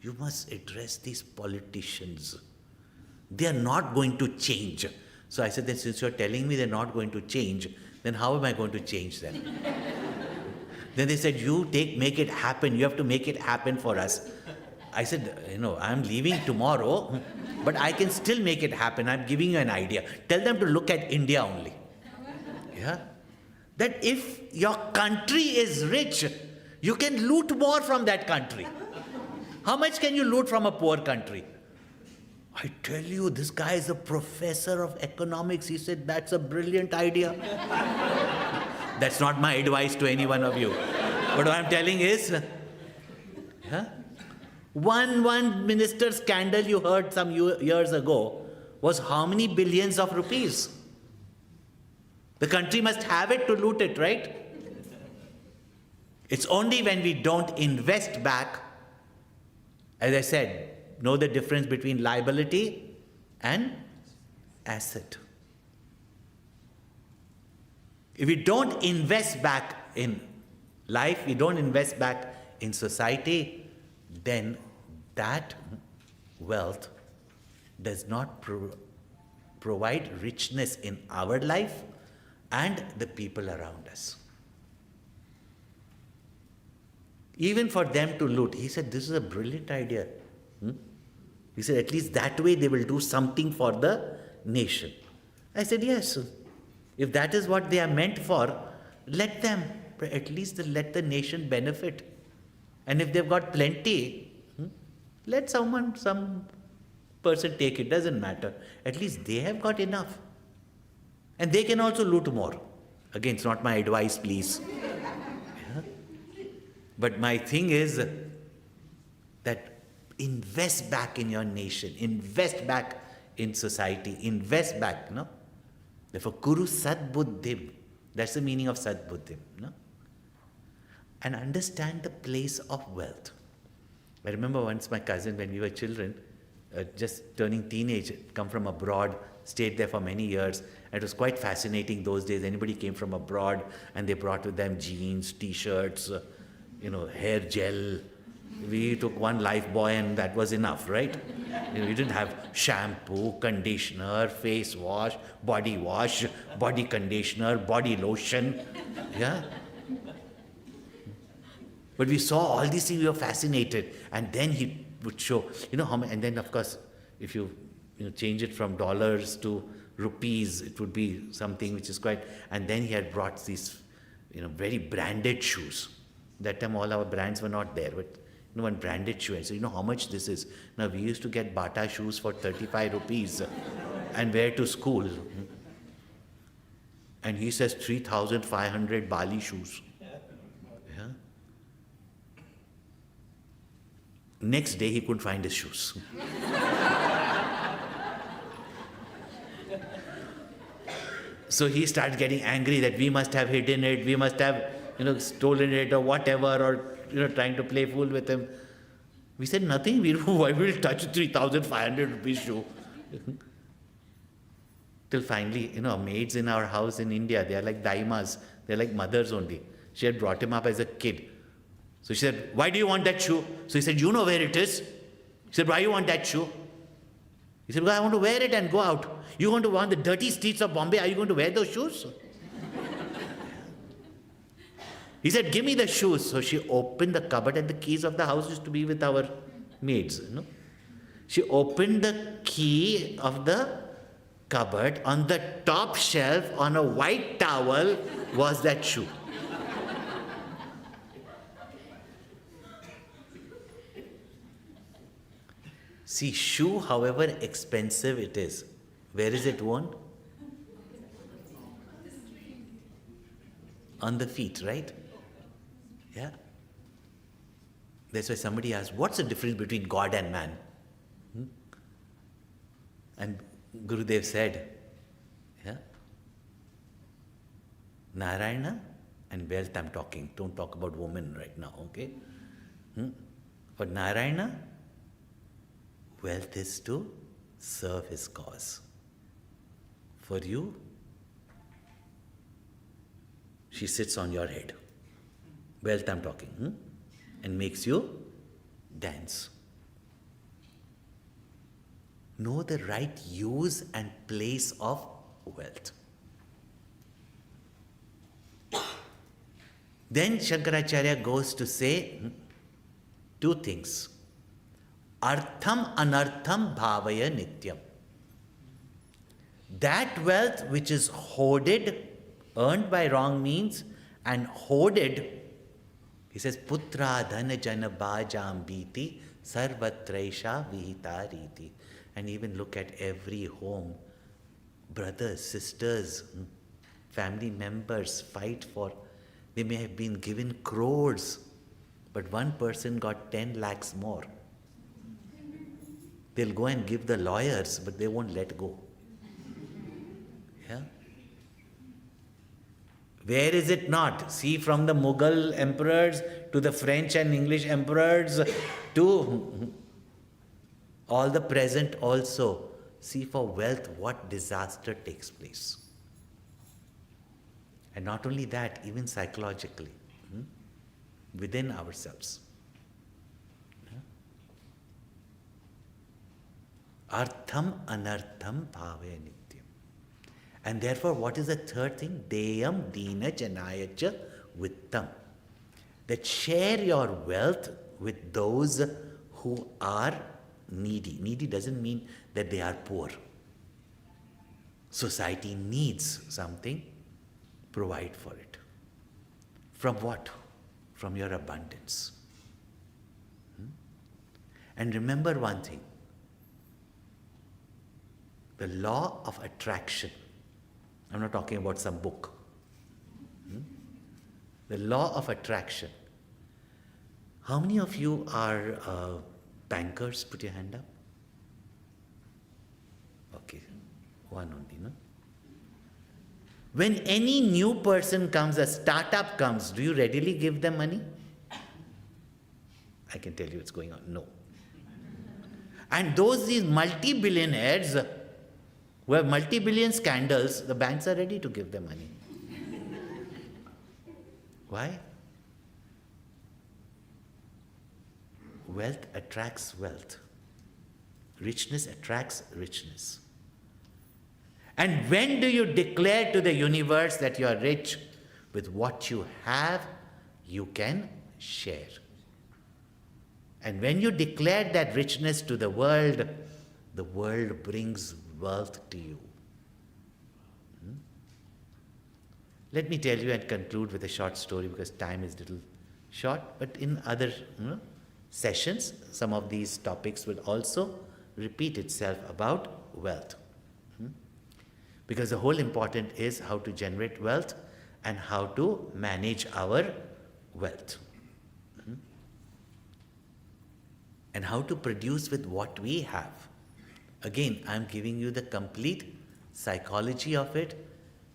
you must address these politicians. They are not going to change. So I said, then since you're telling me they're not going to change, then how am I going to change them? Then they said, make it happen. You have to make it happen for us. I said, I'm leaving tomorrow, but I can still make it happen. I'm giving you an idea. Tell them to look at India only. That if your country is rich, you can loot more from that country. How much can you loot from a poor country? I tell you, this guy is a professor of economics. He said, that's a brilliant idea. That's not my advice to any one of you. But what I'm telling is, one minister scandal you heard some years ago was how many billions of rupees? The country must have it to loot it, right? It's only when we don't invest back, as I said, know the difference between liability and asset. If we don't invest back in life, we don't invest back in society, then that wealth does not provide richness in our life and the people around us. Even for them to loot, he said, this is a brilliant idea. He said, at least that way they will do something for the nation. I said, yes. If that is what they are meant for, let them. But at least let the nation benefit. And if they've got plenty, let some person take it, doesn't matter. At least they have got enough. And they can also loot more. Again, it's not my advice, please. But my thing is that invest back in your nation, invest back in society, invest back, no? Therefore, Kuru Sadbuddhim, that's the meaning of Sadbuddhim, no? And understand the place of wealth. I remember once my cousin, when we were children, just turning teenage, come from abroad, stayed there for many years. And it was quite fascinating those days. Anybody came from abroad and they brought with them jeans, t-shirts, hair gel. We took one life boy and that was enough, right? We didn't have shampoo, conditioner, face wash, body conditioner, body lotion. Yeah. But we saw all these things, we were fascinated. And then he would show, how many, and then of course, if you change it from dollars to rupees, it would be something which is quite, and then he had brought these, very branded shoes. That time all our brands were not there, but one branded shoe. I said, how much this is? Now we used to get Bata shoes for 35 rupees and wear to school. And he says 3,500 Bali shoes. Yeah. Next day he couldn't find his shoes. So he started getting angry that we must have hidden it, we must have stolen it or whatever, or trying to play fool with him. We said nothing. Why will touch 3,500 rupees shoe? Till finally, maids in our house in India, they are like daimas. They're like mothers only. She had brought him up as a kid. So she said, why do you want that shoe? So he said, you know where it is. She said, why you want that shoe? He said, well, I want to wear it and go out. You want to go on the dirty streets of Bombay? Are you going to wear those shoes? He said, give me the shoes. So she opened the cupboard, and the keys of the house used to be with our maids. She opened the key of the cupboard. On the top shelf, on a white towel, was that shoe. See, shoe, however expensive it is, where is it worn? On the feet, right? Yeah. That's why somebody asked, what's the difference between God and man? And Gurudev said, Narayana and wealth I'm talking. Don't talk about women right now, okay? For Narayana, wealth is to serve his cause. For you, she sits on your head. Wealth I'm talking, and makes you dance. Know the right use and place of wealth. Then Shankaracharya goes to say two things. Artham anartham bhavaya nityam. That wealth which is hoarded, earned by wrong means, and hoarded, he says, putra dhana jana bhajam biti sarvatraisha vihita riti. And even look at every home. Brothers, sisters, family members fight for, they may have been given crores, but one person got 10 lakhs more. They'll go and give the lawyers, but they won't let go. Yeah? Where is it not? See, from the Mughal emperors to the French and English emperors to all the present also. See, for wealth, what disaster takes place. And not only that, even psychologically, within ourselves. Artham anartham bhave nityam. And therefore, what is the third thing? Deyam dina janayacha vittam. That share your wealth with those who are needy. Needy doesn't mean that they are poor. Society needs something, provide for it. From what? From your abundance. And remember one thing. The law of attraction. I'm not talking about some book. The law of attraction. How many of you are bankers? Put your hand up. Okay, one only, no? When any new person comes, a startup comes, do you readily give them money? I can tell you what's going on. No. And these multi-billionaires who have multi-billion scandals, the banks are ready to give them money. Why? Wealth attracts wealth. Richness attracts richness. And when do you declare to the universe that you are rich? With what you have, you can share. And when you declare that richness to the world brings wealth to you. Let me tell you and conclude with a short story because time is a little short, but in other sessions, some of these topics will also repeat itself about wealth. Because the whole important is how to generate wealth and how to manage our wealth. And how to produce with what we have. Again, I'm giving you the complete psychology of it,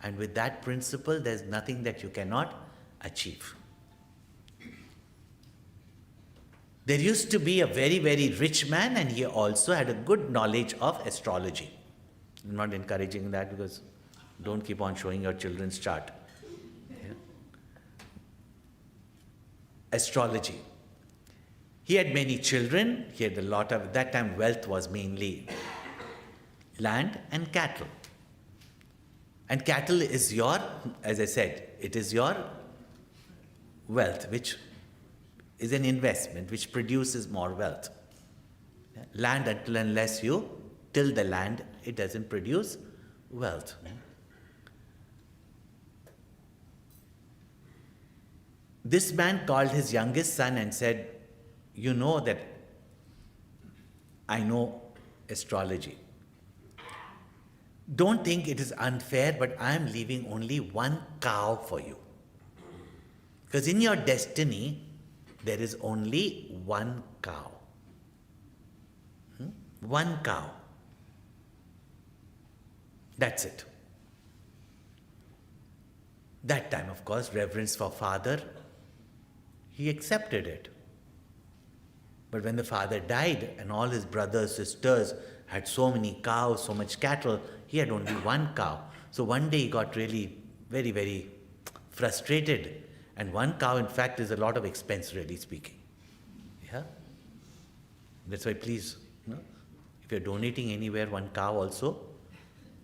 and with that principle, there's nothing that you cannot achieve. There used to be a very, very rich man, and he also had a good knowledge of astrology. I'm not encouraging that because don't keep on showing your children's chart. Yeah. Astrology. He had many children. He had a lot of, at that time, wealth was mainly land and cattle. And cattle is your, as I said, it is your wealth, which is an investment, which produces more wealth. Yeah. Land, until unless you till the land, it doesn't produce wealth. This man called his youngest son and said, you know that I know astrology. Don't think it is unfair, but I am leaving only one cow for you. Because in your destiny, there is only one cow. One cow. That's it. That time, of course, reverence for father, he accepted it. But when the father died and all his brothers, sisters had so many cows, so much cattle, he had only one cow. So one day he got really very, very frustrated. And one cow, in fact, is a lot of expense, really speaking. Yeah? That's why please, if you're donating anywhere one cow also,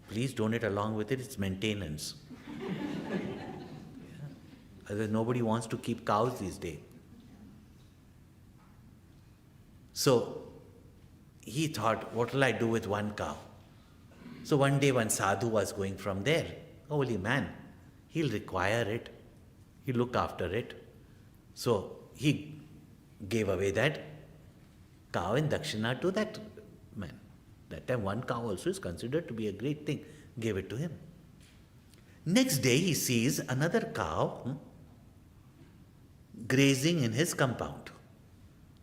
please donate along with it, it's maintenance. Yeah. Otherwise nobody wants to keep cows these days. So he thought, what will I do with one cow? So one day one sadhu was going from there. Holy man, he'll require it. He'll look after it. So he gave away that cow in dakshina to that man. That time one cow also is considered to be a great thing. Gave it to him. Next day he sees another cow grazing in his compound.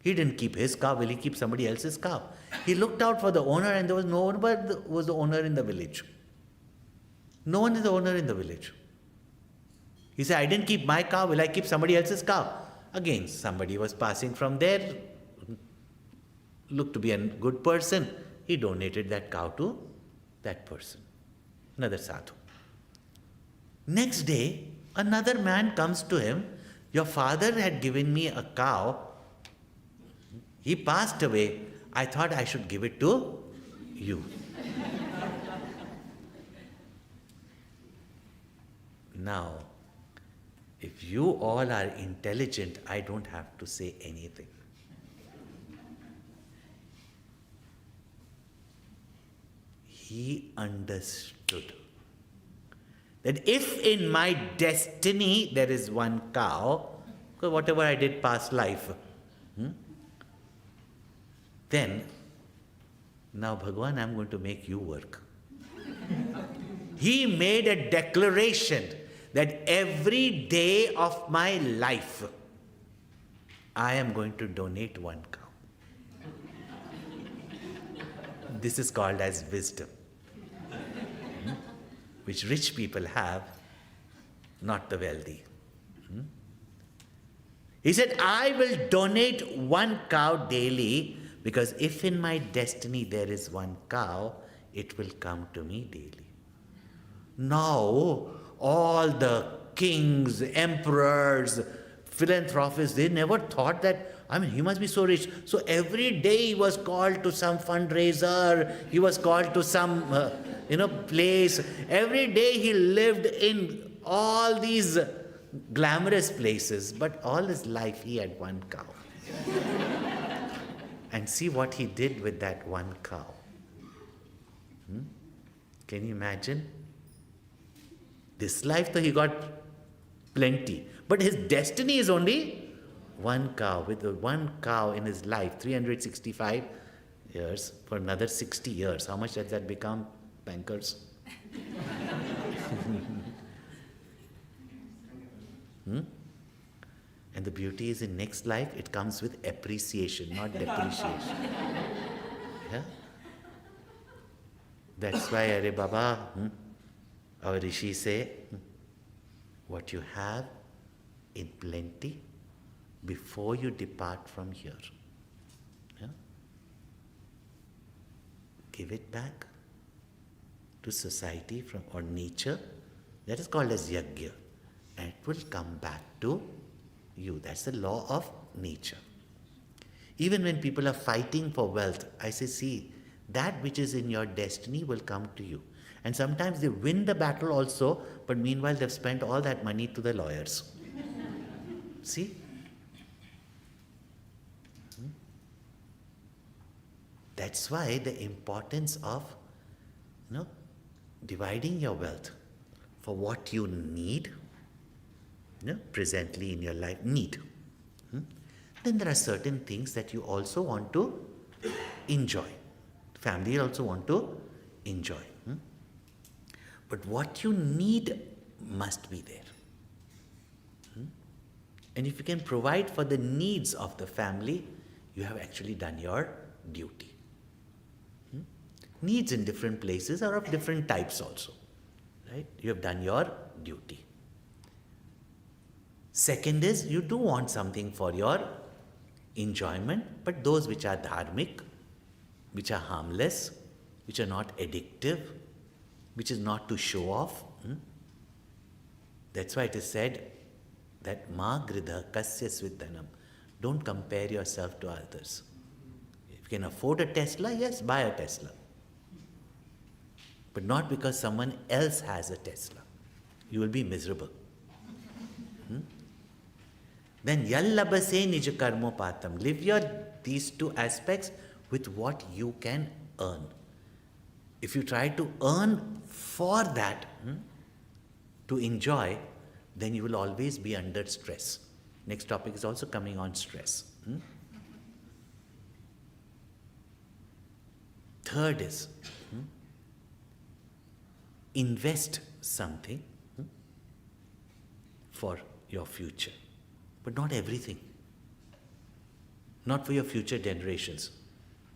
He didn't keep his cow, will he keep somebody else's cow? He looked out for the owner and there was no one but was the owner in the village. No one is the owner in the village. He said, I didn't keep my cow, will I keep somebody else's cow? Again, somebody was passing from there, looked to be a good person. He donated that cow to that person, another sadhu. Next day, another man comes to him. Your father had given me a cow. He passed away. I thought I should give it to you. Now, if you all are intelligent, I don't have to say anything. He understood that if in my destiny there is one cow, because whatever I did past life, then, now Bhagwan, I'm going to make you work. He made a declaration that every day of my life, I am going to donate one cow. This is called as wisdom, which rich people have, not the wealthy. He said, I will donate one cow daily, because if in my destiny there is one cow, it will come to me daily. Now, all the kings, emperors, philanthropists, they never thought that, he must be so rich. So every day he was called to some fundraiser, he was called to some, place. Every day he lived in all these glamorous places, but all his life he had one cow. And see what he did with that one cow. Can you imagine? This life, though, he got plenty. But his destiny is only one cow. With the one cow in his life, 365 years, for another 60 years. How much does that become, bankers? And the beauty is in next life, it comes with appreciation, not depreciation. Yeah? That's why, Are Baba, our rishis say, what you have in plenty before you depart from here. Yeah? Give it back to society or nature. That is called as yajna. And it will come back to you. That's the law of nature. Even when people are fighting for wealth, I say, see, that which is in your destiny will come to you. And sometimes they win the battle also, but meanwhile they've spent all that money to the lawyers. See? That's why the importance of dividing your wealth for what you need, presently in your life, need. Then there are certain things that you also want to enjoy. Family also want to enjoy. But what you need must be there. And if you can provide for the needs of the family, you have actually done your duty. Needs in different places are of different types also. Right? You have done your duty. Second is, you do want something for your enjoyment, but those which are dharmic, which are harmless, which are not addictive, which is not to show off. That's why it is said that ma gridha kasya svidhanam. Don't compare yourself to others. If you can afford a Tesla, yes, buy a Tesla. But not because someone else has a Tesla. You will be miserable. Then yallabase nij karmopatam. Live these two aspects with what you can earn. If you try to earn for that, to enjoy, then you will always be under stress. Next topic is also coming on stress. third is invest something for your future, but not everything. Not for your future generations.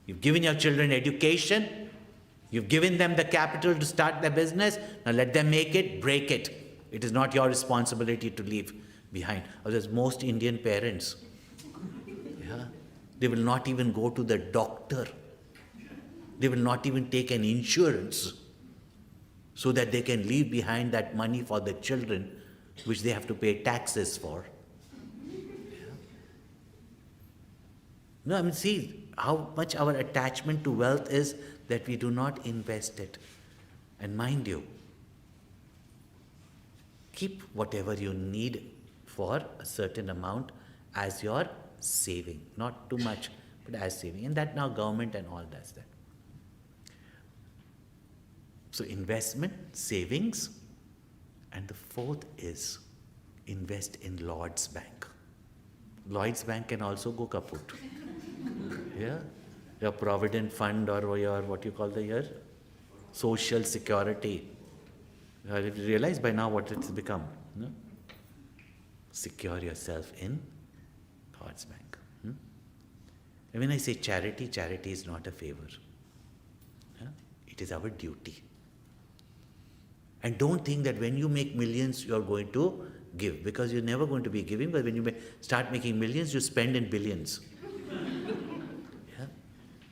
You've given your children education, you've given them the capital to start their business, now let them make it, break it. It is not your responsibility to leave behind. Otherwise, most Indian parents, they will not even go to the doctor. They will not even take an insurance so that they can leave behind that money for the children, which they have to pay taxes for. No, I mean, see how much our attachment to wealth is that we do not invest it. And mind you, keep whatever you need for a certain amount as your saving. Not too much, but as saving. And that now government and all does that. So investment, savings, and the fourth is invest in Lloyd's Bank. Lloyd's Bank can also go kaput. Yeah, your provident fund or your what you call your social security. You realize by now what it's become. No? Secure yourself in God's Bank. And when I say charity, charity is not a favor. It is our duty. And don't think that when you make millions, you're going to give, because you're never going to be giving. But when you start making millions, you spend in billions.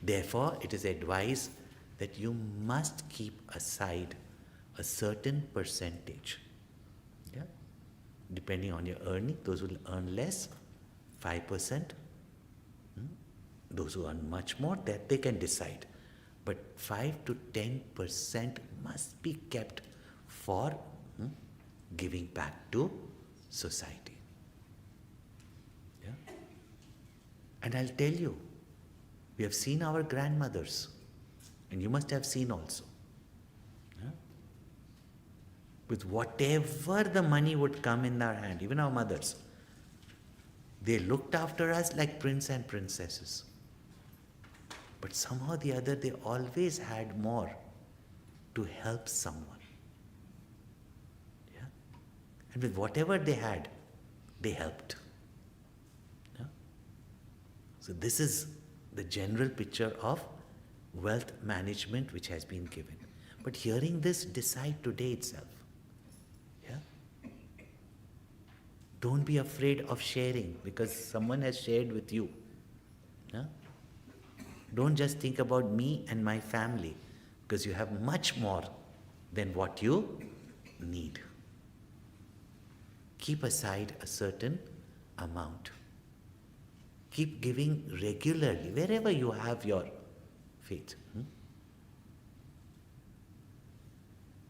Therefore, it is advised that you must keep aside a certain percentage. Depending on your earning, those who will earn less, 5%. Those who earn much more, that they can decide. But 5 to 10% must be kept for giving back to society. And I'll tell you, we have seen our grandmothers, and you must have seen also. With whatever the money would come in our hand, even our mothers, they looked after us like prince and princesses. But somehow or the other, they always had more to help someone. And with whatever they had, they helped. So this is the general picture of wealth management which has been given. But hearing this, decide today itself. Don't be afraid of sharing because someone has shared with you. Don't just think about me and my family because you have much more than what you need. Keep aside a certain amount. Keep giving regularly, wherever you have your faith.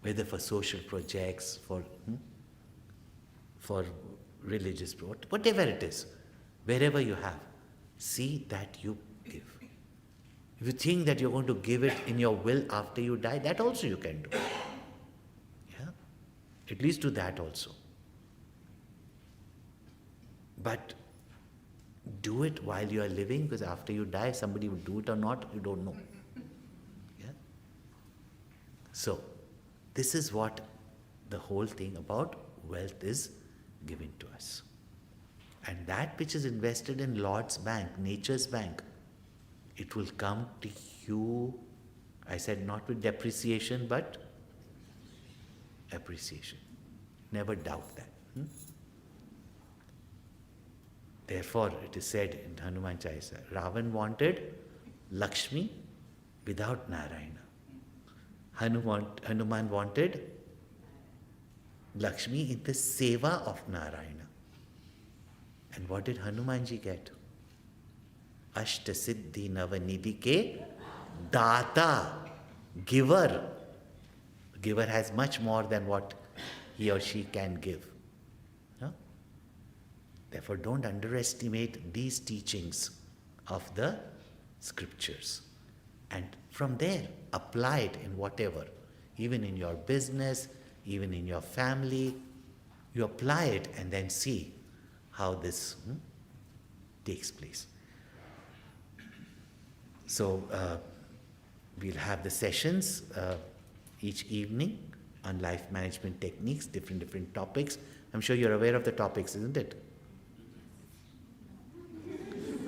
Whether for social projects, for religious, whatever it is, wherever you have, see that you give. If you think that you're going to give it in your will after you die, that also you can do. At least do that also. But do it while you are living, because after you die, somebody will do it or not, you don't know. So, this is what the whole thing about wealth is given to us. And that which is invested in Lord's Bank, Nature's Bank, it will come to you, I said not with depreciation, but appreciation. Never doubt that. Therefore, it is said in Hanuman Chalisa, Ravan wanted Lakshmi without Narayana. Hanuman wanted Lakshmi in the seva of Narayana. And what did Hanumanji get? Ashta Siddhi Navanidhi ke Data, giver. Giver has much more than what he or she can give. Therefore, don't underestimate these teachings of the scriptures. And from there, apply it in whatever, even in your business, even in your family. You apply it and then see how this takes place. So, we'll have the sessions each evening on life management techniques, different topics. I'm sure you're aware of the topics, isn't it?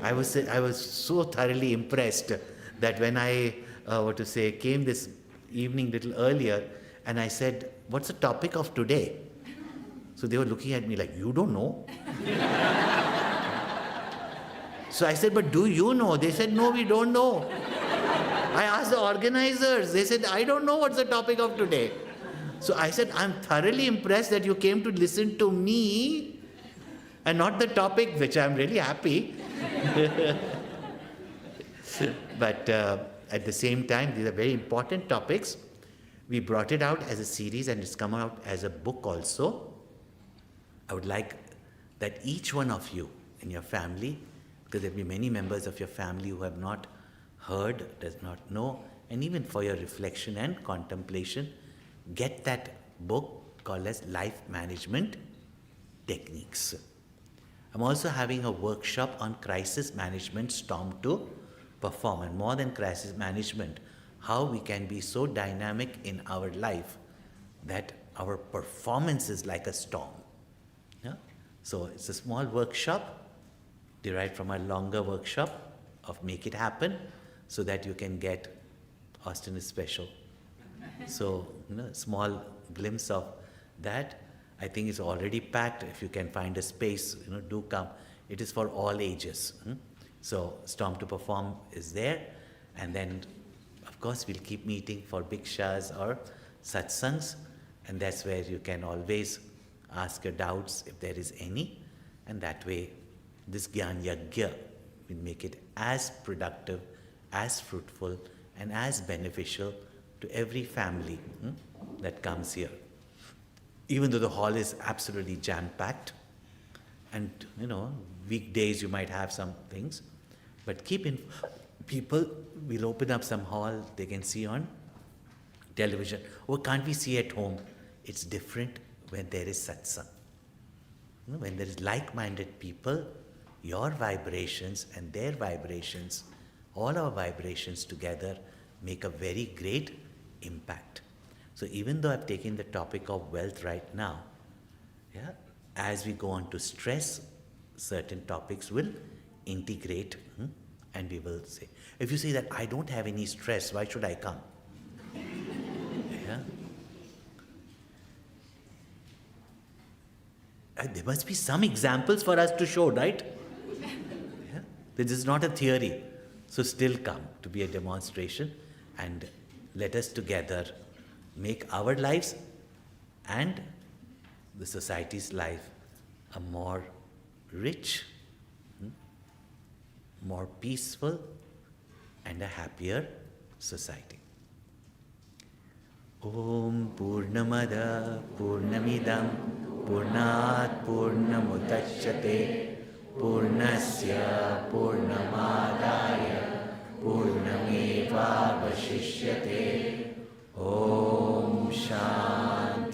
I was so thoroughly impressed that when I came this evening little earlier, and I said, "What's the topic of today?" So they were looking at me like, "You don't know?" So I said, "But do you know?" They said, "No, we don't know." I asked the organizers. They said, "I don't know what's the topic of today." So I said, "I'm thoroughly impressed that you came to listen to me and not the topic," which I'm really happy. But at the same time, these are very important topics. We brought it out as a series and it's come out as a book also. I would like that each one of you in your family, because there will be many members of your family who have not heard, does not know, and even for your reflection and contemplation, get that book called as Life Management Techniques. I'm also having a workshop on crisis management, Storm to Perform, and more than crisis management, how we can be so dynamic in our life that our performance is like a storm. Yeah? So it's a small workshop derived from a longer workshop of Make It Happen, so that you can get, Austin is special. So, small glimpse of that. I think it's already packed. If you can find a space, do come. It is for all ages. So, Storm to Perform is there. And then, of course, we'll keep meeting for bhikshas or satsangs. And that's where you can always ask your doubts if there is any. And that way, this Gyan Yagya will make it as productive, as fruitful, and as beneficial to every family that comes here. Even though the hall is absolutely jam-packed, and weekdays you might have some things, but keep in people, we'll open up some hall they can see on television. Or can't we see at home? It's different when there is satsang. When there is like-minded people, your vibrations and their vibrations, all our vibrations together make a very great impact. So even though I've taken the topic of wealth right now, as we go on to stress, certain topics will integrate, and we will say, if you say that I don't have any stress, why should I come? There must be some examples for us to show, right? This is not a theory. So still come to be a demonstration, and let us together make our lives and the society's life a more rich, more peaceful, and a happier society. Om Purnamada Purnamidam Purnat Purnamudachyate Purnasya Purnamadaya Purnameva Vashishyate. Om Shanti.